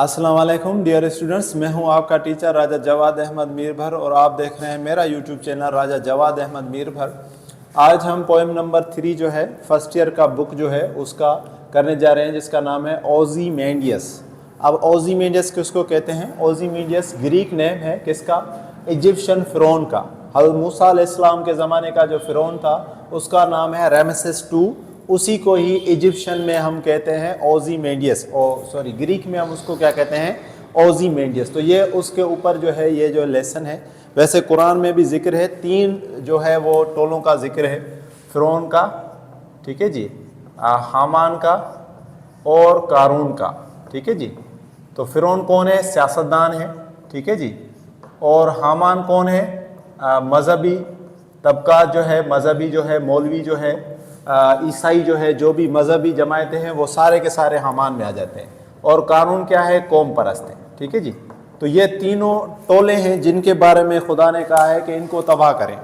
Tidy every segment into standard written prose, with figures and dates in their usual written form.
अस्सलाम वालेकुम dear students, मैं हूं आपका टीचर राजा जवाद अहमद मीर भर और आप देख रहे हैं मेरा यूट्यूब चैनल राजा जवाद अहमद मीर भर। आज हम पोएम नंबर 3 जो है फर्स्ट ईयर का बुक जो है उसका करने जा रहे हैं, जिसका नाम है ओज़ीमेंडियस। अब ओज़ीमेंडियस किसको कहते हैं? ओज़ीमेंडियस ग्रीक नेम है किसका? इजिप्शियन फ़िरौन का। हज़रत मूसा अलैहिस्सलाम के ज़माने का जो फ़िरौन था उसका नाम है रामेसेस II। उसी को ही इजिप्शियन में हम कहते हैं ओज़ीमेंडियस, ग्रीक में हम उसको क्या कहते हैं? ओज़ीमेंडियस। तो ये उसके ऊपर जो है ये जो लेसन है। वैसे कुरान में भी जिक्र है, 3 जो है वो टोलों का जिक्र है, फ़िरौन का, ठीक है जी, हामान का और कारून का, ठीक है जी। तो फ़िरौन कौन है? सियासतदान है, ठीक है जी। और हामान कौन है? मजहबी तबका जो है, मजहबी जो है, मौलवी जो है, ईसाई जो है, जो भी मजहबी जमायतें हैं वो सारे के सारे हामान में आ जाते हैं। और कानून क्या है? कौम परस्त है, ठीक है जी। तो ये तीनों टोले हैं जिनके बारे में खुदा ने कहा है कि इनको तबाह करें।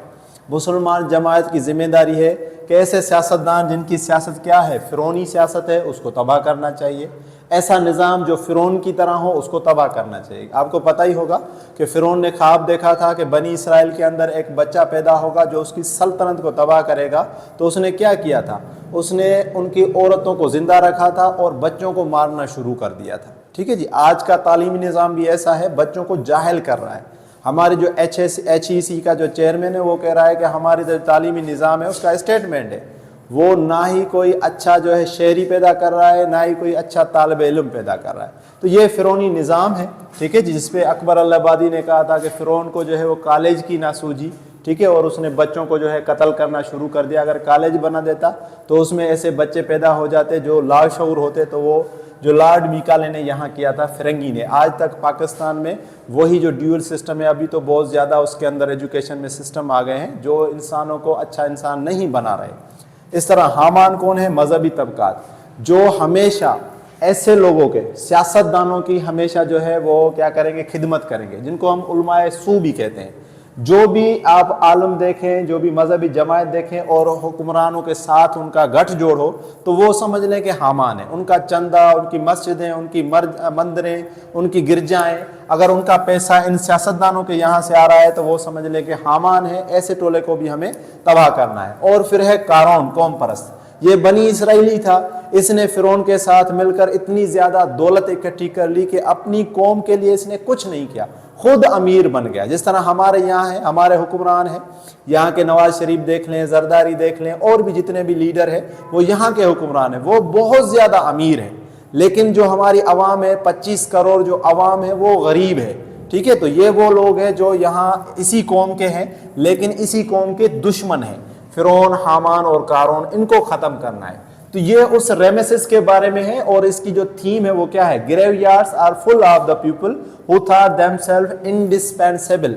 मुसलमान जमात की जिम्मेदारी है कि ऐसे सियासतदान जिनकी सियासत क्या है? फ़िरौनी सियासत है, उसको तबाह करना चाहिए। ऐसा निज़ाम जो फ़िरौन की तरह हो उसको तबाह करना चाहिए। आपको पता ही होगा कि फ़िरौन ने ख्वाब देखा था कि बनी इसराइल के अंदर एक बच्चा पैदा होगा जो उसकी सल्तनत को तबाह करेगा। तो उसने क्या किया था? उसने उनकी औरतों को ज़िंदा रखा था और बच्चों को मारना शुरू कर दिया था, ठीक है जी। आज का तालीमी निज़ाम भी ऐसा है, बच्चों को जाहिल कर रहा है। हमारे जो HEC का जो चेयरमैन है वो कह रहा है कि हमारी जो तालीमी निज़ाम है उसका स्टेटमेंट है, वो ना ही कोई अच्छा जो है शहरी पैदा कर रहा है, ना ही कोई अच्छा तालिब इल्म पैदा कर रहा है। तो ये फ़िरौनी निज़ाम है, ठीक है, जिस पे अकबर अल-आबादी ने कहा था कि फ़िरौन को जो है वो कॉलेज की ना सूझी, ठीक है, और उसने बच्चों को जो है कत्ल करना शुरू कर दिया। अगर कॉलेज बना देता तो उसमें ऐसे बच्चे पैदा हो जाते जो लाशऊर होते। तो वो जो लॉर्ड मिकाले ने यहाँ किया था, फिरंगी ने, आज तक पाकिस्तान में वही जो ड्यूअल सिस्टम है, अभी तो बहुत ज़्यादा उसके अंदर एजुकेशन में सिस्टम आ गए हैं जो इंसानों को अच्छा इंसान नहीं बना रहे। इस तरह हामान कौन है? मजहबी तबकात, जो हमेशा ऐसे लोगों के, सियासतदानों की हमेशा जो है वो क्या करेंगे? खिदमत करेंगे, जिनको हम उलमाए सू भी कहते हैं। जो भी आप आलम देखें, जो भी मजहबी जमात देखें और हुक्मरानों के साथ उनका गठजोड़ हो तो वो समझ लें कि हामान है। उनका चंदा, उनकी मस्जिदें, उनकी मंदिरें, उनकी गिरजाएं, अगर उनका पैसा इन सियासतदानों के यहाँ से आ रहा है तो वो समझ लें कि हामान है। ऐसे टोले को भी हमें तबाह करना है। और फिर है कारून, कौम परस्त। ये बनी इसराइली था, इसने फ़िरौन के साथ मिलकर इतनी ज़्यादा दौलत इकट्ठी कर ली कि अपनी कौम के लिए इसने कुछ नहीं किया, खुद अमीर बन गया। जिस तरह हमारे यहाँ है, हमारे हुक्मरान हैं, यहाँ के नवाज शरीफ देख लें, जरदारी देख लें, और भी जितने भी लीडर हैं वो यहाँ के हुक्मरान हैं, वो बहुत ज़्यादा अमीर हैं। लेकिन जो हमारी आवाम है, 25 करोड़ जो आवाम है वो गरीब है, ठीक है। तो ये वो लोग हैं जो यहाँ इसी कौम के हैं लेकिन इसी कौम के दुश्मन हैं। फ़िरौन, हामान और कारून, इनको ख़त्म करना है। तो ये उस रेमेसेस के बारे में है और इसकी जो थीम है वो क्या है? Graveyards are full of the people who thought themselves indispensable.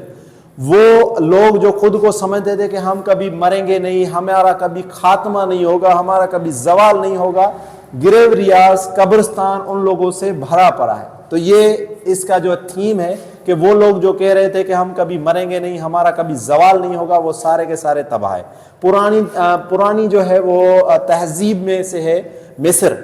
वो लोग जो खुद को समझते थे कि हम कभी मरेंगे नहीं, हमारा कभी खात्मा नहीं होगा, हमारा कभी जवाल नहीं होगा, ग्रेवयार्ड्स, कब्रिस्तान उन लोगों से भरा पड़ा है। तो ये इसका जो थीम है कि वो लोग जो कह रहे थे कि हम कभी मरेंगे नहीं, हमारा कभी जवाल नहीं होगा, वो सारे के सारे तबाह है। पुरानी जो है वो तहजीब में से है मिस्र,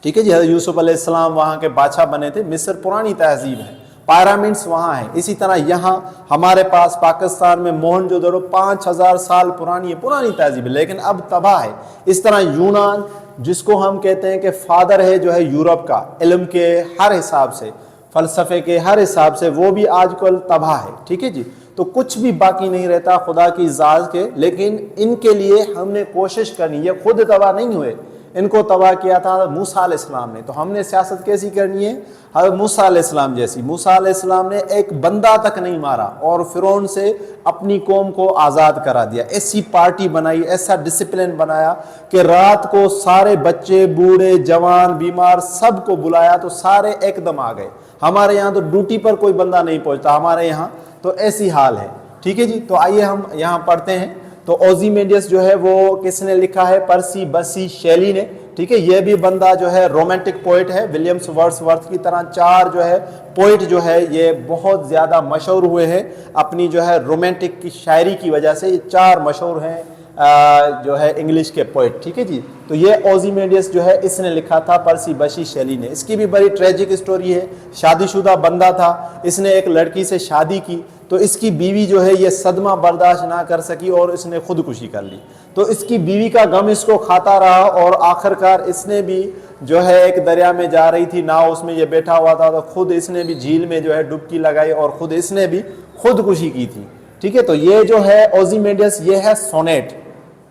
ठीक है जी। हज़रत यूसुफ अलैहिस्सलाम वहाँ के बादशाह बने थे। मिस्र पुरानी तहजीब है, पिरामिड्स वहाँ है। इसी तरह यहाँ हमारे पास पाकिस्तान में मोहनजोदड़ो 5000 साल पुरानी है, पुरानी तहजीब है, लेकिन अब तबाह है। इस तरह यूनान, जिसको हम कहते हैं कि फादर है जो है यूरोप का, इल्म के हर हिसाब से, फ़लसफ़े के हर हिसाब से, वो भी आजकल तबाह है, ठीक है जी। तो कुछ भी बाकी नहीं रहता खुदा की इजाज़त के। लेकिन इनके लिए हमने कोशिश करनी, ये खुद तबाह नहीं हुए, इनको तबाह किया था मूसा अलैहिस्सलाम ने। तो हमने सियासत कैसी करनी है? हज़रत मूसा अलैहिस्सलाम जैसी। मूसा अलैहिस्सलाम ने एक बंदा तक नहीं मारा और फ़िरौन से अपनी कौम को आज़ाद करा दिया। ऐसी पार्टी बनाई, ऐसा डिसिप्लिन बनाया कि रात को सारे बच्चे, बूढ़े, जवान, बीमार सबको बुलाया तो सारे एकदम आ गए। हमारे यहाँ तो ड्यूटी पर कोई बंदा नहीं पहुँचता, हमारे यहाँ तो ऐसी हाल है, ठीक है जी। तो आइए हम यहाँ पढ़ते हैं। तो ओज़ीमेंडियस जो है वो किसने लिखा है? पर्सी बसी शेली ने, ठीक है। ये भी बंदा जो है रोमांटिक पोइट है, विलियम्स वर्ड्सवर्थ की तरह। 4 जो है पोइट जो है ये बहुत ज़्यादा मशहूर हुए हैं अपनी जो है रोमांटिक की शायरी की वजह से। ये 4 मशहूर हैं जो है इंग्लिश के पोइट, ठीक है जी। तो ये ओजीमेंडियस जो है इसने लिखा था पर्सी बशी शेली ने। इसकी भी बड़ी ट्रेजिक स्टोरी है। शादीशुदा बंदा था, इसने एक लड़की से शादी की, तो इसकी बीवी जो है ये सदमा बर्दाश्त ना कर सकी और इसने खुदकुशी कर ली। तो इसकी बीवी का गम इसको खाता रहा और आखिरकार इसने भी जो है एक दरिया में जा रही थी नाव, उसमें ये बैठा हुआ था, तो खुद इसने भी झील में जो है डुबकी लगाई और खुद इसने भी खुदकुशी की थी, ठीक है। तो ये जो है ओजीमेंडियस ये है सोनेट,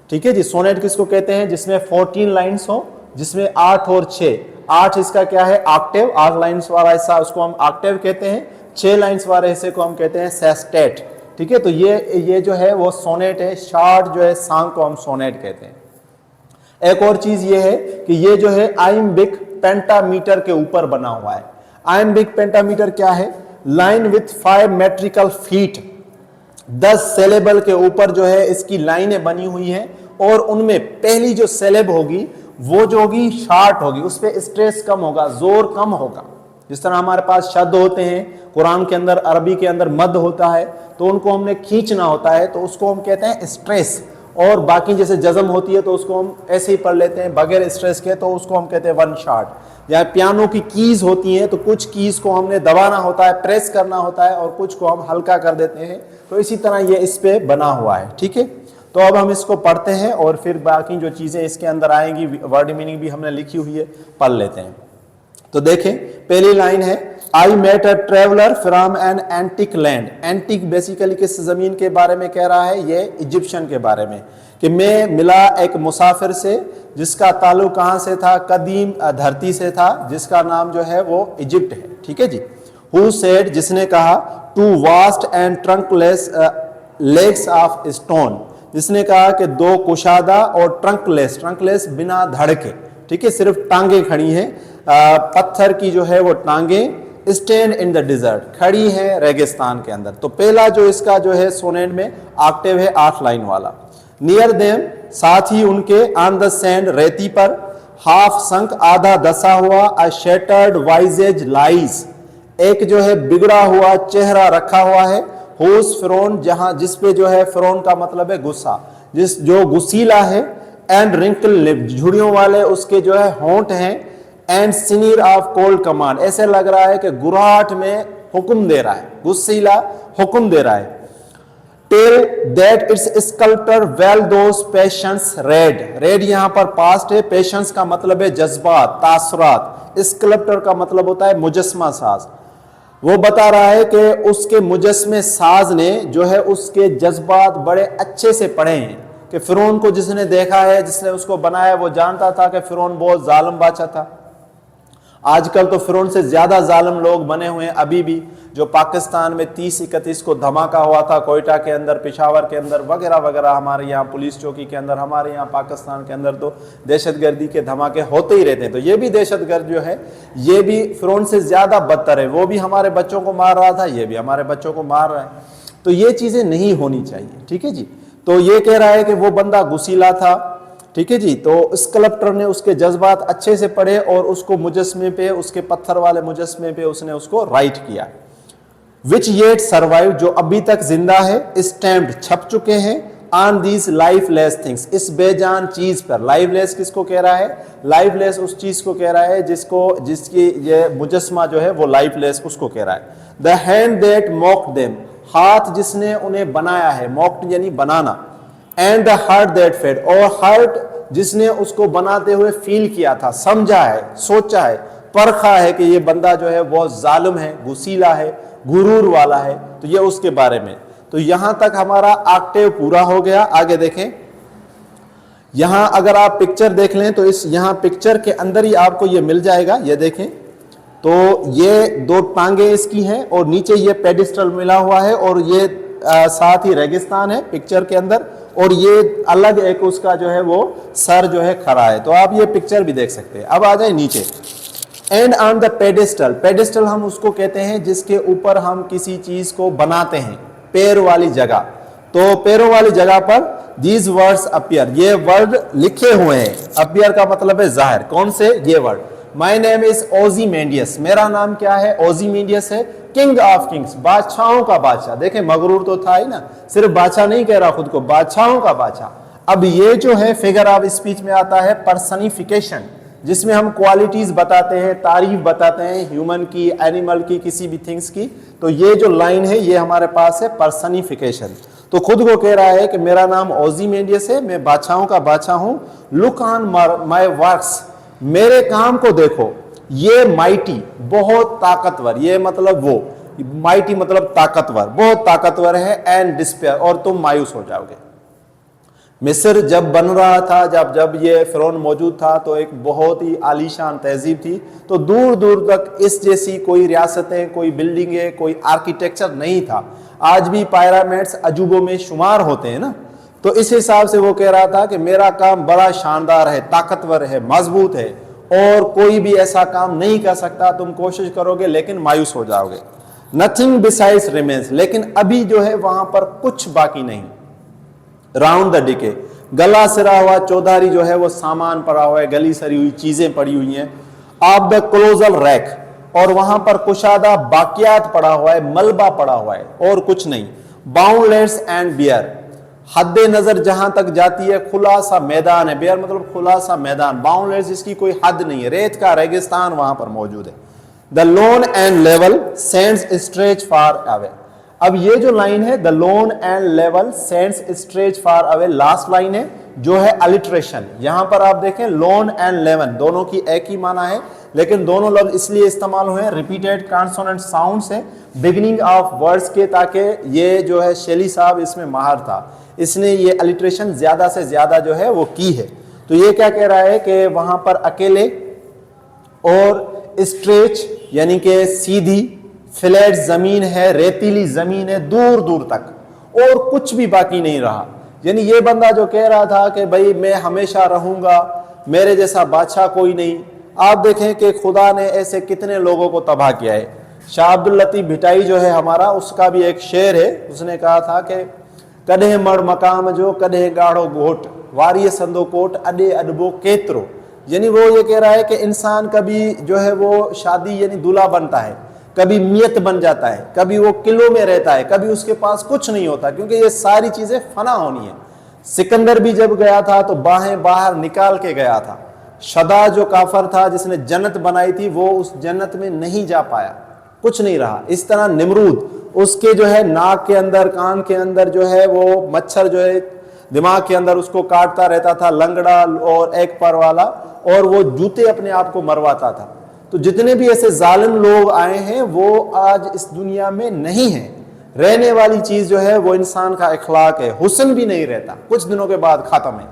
ठीक है जी। सोनेट किसको कहते हैं? जिसमें 14 लाइन्स हो, जिसमें 8 और 6, 8 इसका क्या है? ऑक्टेव, 8 लाइन्स वाला हिस्सा उसको हम ऑक्टेव कहते हैं, 6 लाइन्स वाले हिस्से को हम कहते हैं सेस्टेट, ठीक है। तो ये जो है वो सोनेट है। शॉर्ट जो है सॉन्ग को हम सोनेट कहते हैं। एक और चीज ये है कि ये जो है आइम्बिक पेंटामीटर के ऊपर बना हुआ है। आइम्बिक पेंटामीटर क्या है? Line with 5 metrical feet, 10 saleable के ऊपर जो है इसकी लाइनें बनी हुई हैं और उनमें पहली जो सेलेब होगी वो जो होगी शॉर्ट होगी, उस पर स्ट्रेस कम होगा, जोर कम होगा। जिस तरह हमारे पास शब्द होते हैं कुरान के अंदर, अरबी के अंदर मद होता है, तो उनको हमने खींचना होता है तो उसको हम कहते हैं स्ट्रेस, और बाकी जैसे जज़म होती है तो उसको हम ऐसे ही पढ़ लेते हैं बगैर स्ट्रेस के, तो उसको हम कहते हैं वन शॉट। या पियानो की कीज होती हैं तो कुछ कीज को हमने दबाना होता है, प्रेस करना होता है, और कुछ को हम हल्का कर देते हैं। तो इसी तरह ये इस पे बना हुआ है, ठीक है। तो अब हम इसको पढ़ते हैं और फिर बाकी जो चीज़ें इसके अंदर आएंगी, वर्ड मीनिंग भी हमने लिखी हुई है, पढ़ लेते हैं। तो देखें, पहली लाइन है I met a traveller from an antique land. Antique basically किस जमीन के बारे में कह रहा है? ये इजिप्शियन के बारे में, कि मैं मिला एक मुसाफिर से जिसका ताल्लुक कहाँ से था? कदीम धरती से था, जिसका नाम जो है वो इजिप्ट है, ठीक है जी। हु सेड, जिसने कहा, two vast and trunkless legs of stone, जिसने कहा कि 2 कुशादा और ट्रंकलेस, ट्रंकलेस बिना धड़ के, ठीक है, सिर्फ टांगे खड़ी हैं, पत्थर की जो है वो टांगे, स्टैंड इन द डिजर्ट, खड़ी है रेगिस्तान के अंदर। तो पहला जो इसका जो है सोनेट में ऑक्टेव है 8 लाइन वाला। नियर देम, साथ ही उनके, ऑन द सैंड, रेती पर, हाफ संक, आधा दसा हुआ, अ शैटर्ड वाइजेज लाइज, एक जो है बिगड़ा हुआ चेहरा रखा हुआ है, होस फिरौन, जहां जिस पे जो है फिरौन का मतलब है गुस्सा, जिस जो गुस्सीला है, एंड रिंकल लिप, झुर्रियों वाले उसके जो है होंठ हैं, and senior of cold command, ऐसे लग रहा है कि गुराहट में हुक्म दे रहा है, गुस्सीला हुक्म दे रहा है। Tell that its sculptor well those passions read, read यहां पर पास्ट है, पेशेंस का मतलब है जज्बात, तासुरात, स्कल्प्टर का मतलब होता है मुजस्मा साज। वो बता रहा है कि उसके मुजस्मे साज ने जो है उसके जज्बात बड़े अच्छे से पढ़े हैं, कि फिरौन को जिसने देखा है, जिसने उसको बनाया, वो जानता था कि फिरौन बहुत जालिम बादशाह था। आजकल तो फिरौन से ज्यादा जालिम लोग बने हुए हैं अभी भी, जो पाकिस्तान में 30-31 को धमाका हुआ था कोयटा के अंदर, पेशावर के अंदर, वगैरह वगैरह, हमारे यहाँ पुलिस चौकी के अंदर, हमारे यहाँ पाकिस्तान के अंदर तो दहशतगर्दी के धमाके होते ही रहते हैं। तो ये भी दहशतगर्द जो है ये भी फिरौन से ज्यादा बदतर है, वो भी हमारे बच्चों को मार रहा था, ये भी हमारे बच्चों को मार रहा है। तो ये चीजें नहीं होनी चाहिए, ठीक है जी। तो ये कह रहा है कि वो बंदा गुस्सीला था, ठीक है जी। तो स्कल्प्टर ने उसके जज्बात अच्छे से पढ़े और उसको मुजस्मे पे, उसके पत्थर वाले मुजस्मे पे उसने उसको राइट किया। विच येट सर्वाइव, जो अभी तक जिंदा है, स्टैम्प्ड, छप चुके हैं, ऑन दीज लाइफलेस थिंग्स, इस बेजान चीज पर। लाइफलेस किसको कह रहा है? लाइफलेस उस चीज को कह रहा है जिसकी ये मुजस्मा जो है वो लाइफलेस, उसको कह रहा है। The hand that mocked them, हाथ जिसने उन्हें बनाया है, मॉक्ड यानी बनाना, and the heart that fed, और हार्ट जिसने उसको बनाते हुए फील किया था, समझा है, सोचा है, परखा है कि ये बंदा जो है बहुत जालिम है, गुस्सीला है, गुरूर वाला है। तो ये उसके बारे में। तो यहां तक हमारा ऑक्टेव पूरा हो गया। आगे देखें, यहां अगर आप पिक्चर देख लें तो इस यहां पिक्चर के अंदर ही आपको ये मिल जाएगा। ये देखें तो ये 2 टांगे इसकी हैं और नीचे ये पेडिस्टल मिला हुआ है, और ये साथ ही रेगिस्तान है पिक्चर के अंदर, और ये अलग एक उसका जो है वो सर जो है खड़ा है। तो आप ये पिक्चर भी देख सकते हैं। अब आ जाए नीचे, and on the pedestal, pedestal हम उसको कहते हैं जिसके ऊपर हम किसी चीज को बनाते हैं, पैर वाली जगह। तो पैरों वाली जगह पर दीज वर्ड्स अपीयर, ये वर्ड लिखे हुए हैं। अपीयर का मतलब है जाहिर, कौन से? ये word. My name is Ozymandias, मेरा नाम क्या है? ओजीमेंडियस है, किंग ऑफ किंग्स, बादशाहों का बादशाह। देखें मगरूर तो था ही ना, सिर्फ बादशाह नहीं कह रहा खुद को, बादशाहों का बादशाह। अब ये जो है फिगर ऑफ स्पीच में आता है पर्सनिफिकेशन, जिसमें हम क्वालिटीज बताते हैं, तारीफ बताते हैं ह्यूमन की, एनिमल की, किसी भी थिंग्स की। तो ये जो लाइन है ये हमारे पास है पर्सनिफिकेशन। तो खुद को कह रहा है कि मेरा नाम ओजीमेंडियस है, मैं बादशाहों का बादशाह हूं। लुक ऑन माय वर्क्स, मेरे काम को देखो, ये माइटी बहुत ताकतवर, ये मतलब वो माइटी मतलब ताकतवर, बहुत ताकतवर है, एंड डिस्पेयर और तुम मायूस हो जाओगे। मिस्र जब बन रहा था, जब ये फिरौन मौजूद था तो एक बहुत ही आलीशान तहजीब थी। तो दूर दूर तक इस जैसी कोई रियासतें, कोई बिल्डिंगें, कोई आर्किटेक्चर नहीं था। आज भी पिरामिड्स अजूबों में शुमार होते हैं ना। तो इस हिसाब से वो कह रहा था कि मेरा काम बड़ा शानदार है, ताकतवर है, मजबूत है और कोई भी ऐसा काम नहीं कर सकता। तुम कोशिश करोगे लेकिन मायूस हो जाओगे। नथिंग बिसाइड्स रिमेन्स, लेकिन अभी जो है वहां पर कुछ बाकी नहीं। राउंड द डिके, गला सिरा हुआ चौधारी जो है वो सामान पड़ा हुआ है, गली सरी हुई चीजें पड़ी हुई हैं। ऑफ द क्लोजल रैक, और वहां पर कुशादा बाकियात पड़ा हुआ है, मलबा पड़ा हुआ है और कुछ नहीं। बाउंडलेट्स एंड बियर, हद नजर जहां तक जाती है खुला सा मैदान है। बियर मतलब खुला सा मैदान, बाउंडलेट्स जिसकी कोई हद नहीं है, रेत का रेगिस्तान वहां पर मौजूद है। The loan and level sends stretch far away, अब ये जो लाइन है the loan and level sends stretch far away, last line है जो है अलिट्रेशन। यहां पर आप देखें लोन एंड लेवन दोनों की एक ही माना है, लेकिन दोनों लफ्ज इसलिए इस्तेमाल हुए हैं, रिपीटेड कॉन्सोनेंट साउंड्स है बिगिनिंग ऑफ वर्ड्स के, ताकि ये जो है शेली साहब इसमें माहिर था, इसने ये अलिट्रेशन ज्यादा से ज्यादा जो है वो की है। तो ये क्या कह रहा है कि वहां पर अकेले और स्ट्रेच यानी कि सीधी, फ्लैट जमीन है, रेतीली जमीन है दूर दूर तक, और कुछ भी बाकी नहीं रहा। यानी ये बंदा जो कह रहा था कि भाई मैं हमेशा रहूंगा, मेरे जैसा बादशाह कोई नहीं। आप देखें कि खुदा ने ऐसे कितने लोगों को तबाह किया है। शाह अब्दुल लतीफ भिटाई जो है हमारा, उसका भी एक शेर है, उसने कहा था कि कॾहिं मड़ मकाम जो कॾहिं गाढ़ो घोट, वारिय संदो कोट अॾे अॾबो केतिरो। यानी वो ये कह रहा है कि इंसान कभी जो है वो शादी यानी दूल्हा बनता है, कभी मियत बन जाता है, कभी वो किलो में रहता है, कभी उसके पास कुछ नहीं होता, क्योंकि ये सारी चीजें फना होनी है। सिकंदर भी जब गया था तो बाहें बाहर निकाल के गया था। शदा जो काफर था जिसने जन्नत बनाई थी, वो उस जन्नत में नहीं जा पाया, कुछ नहीं रहा। इस तरह निमरूद, उसके जो है नाक के अंदर, कान के अंदर जो है वो मच्छर जो है दिमाग के अंदर उसको काटता रहता था, लंगड़ा और एक पर वाला, और वो जूते अपने आप को मरवाता था। तो जितने भी ऐसे जालिम लोग आए हैं वो आज इस दुनिया में नहीं है। रहने वाली चीज जो है वो इंसान का इखलाक है। हुस्न भी नहीं रहता, कुछ दिनों के बाद खत्म है।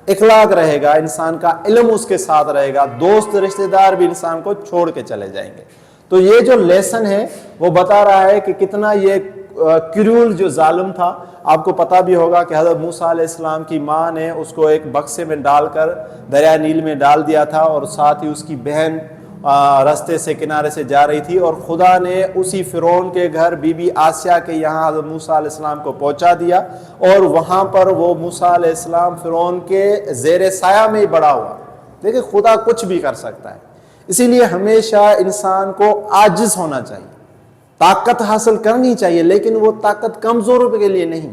इखलाक रहेगा, इंसान का इल्म उसके साथ रहेगा, दोस्त रिश्तेदार भी इंसान को छोड़ के चले जाएंगे। तो ये जो लेसन है वो बता रहा है कि कितना ये क्रूर जो जालिम था। आपको पता भी होगा कि हज़रत मूसा अलैहिस्सलाम की माँ ने उसको एक बक्से में डालकर दरिया नील में डाल दिया था, और साथ ही उसकी बहन रास्ते से किनारे से जा रही थी, और खुदा ने उसी फिरौन के घर बीबी आसिया के यहाँ हज़रत मूसा अलैहिस्सलाम को पहुँचा दिया, और वहाँ पर वो मूसा अलैहिस्सलाम फिरौन के ज़ेरे साया में ही बड़ा हुआ। देखिए खुदा कुछ भी कर सकता है, इसीलिए हमेशा इंसान को आजिज होना चाहिए, ताकत हासिल करनी चाहिए, लेकिन वो ताकत कमजोरों के लिए नहीं,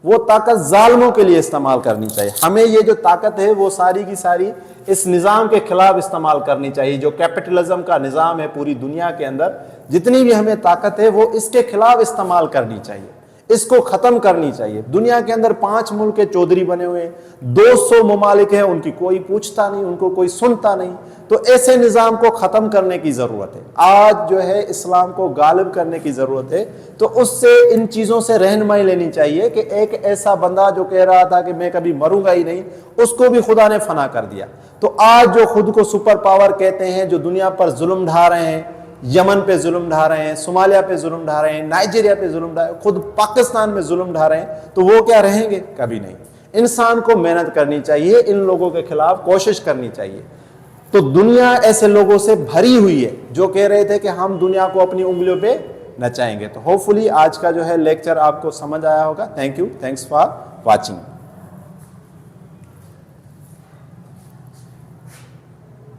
वो ताकत जालिमों के लिए इस्तेमाल करनी चाहिए। हमें ये जो ताकत है वो सारी की सारी इस निज़ाम के खिलाफ इस्तेमाल करनी चाहिए, जो कैपिटलिज्म का निज़ाम है पूरी दुनिया के अंदर। जितनी भी हमें ताकत है वो इसके खिलाफ इस्तेमाल करनी चाहिए, इसको खत्म करनी चाहिए। दुनिया के अंदर 5 मुल्क के चौधरी बने हुए हैं, 200 ममालिक हैं, उनकी कोई पूछता नहीं, उनको कोई सुनता नहीं। तो ऐसे निज़ाम को ख़त्म करने की ज़रूरत है। आज जो है इस्लाम को गालिब करने की ज़रूरत है। तो उससे इन चीज़ों से रहनुमाई लेनी चाहिए कि एक ऐसा बंदा जो कह रहा था कि मैं कभी मरूंगा ही नहीं, उसको भी खुदा ने फना कर दिया। तो आज जो खुद को सुपर पावर कहते हैं, जो दुनिया पर जुल्म ढा रहे हैं, यमन पे जुल्म ढा रहे हैं, सोमालिया पे जुल्म ढा रहे हैं, नाइजीरिया पे जुल्म ढा रहे हैं, खुद पाकिस्तान में जुल्म ढा रहे हैं, तो वो क्या रहेंगे? कभी नहीं। इंसान को मेहनत करनी चाहिए, इन लोगों के खिलाफ कोशिश करनी चाहिए। तो दुनिया ऐसे लोगों से भरी हुई है जो कह रहे थे कि हम दुनिया को अपनी उंगलियों पे नचाएंगे। तो होपफुली आज का जो है लेक्चर आपको समझ आया होगा। Thank you, thanks for watching.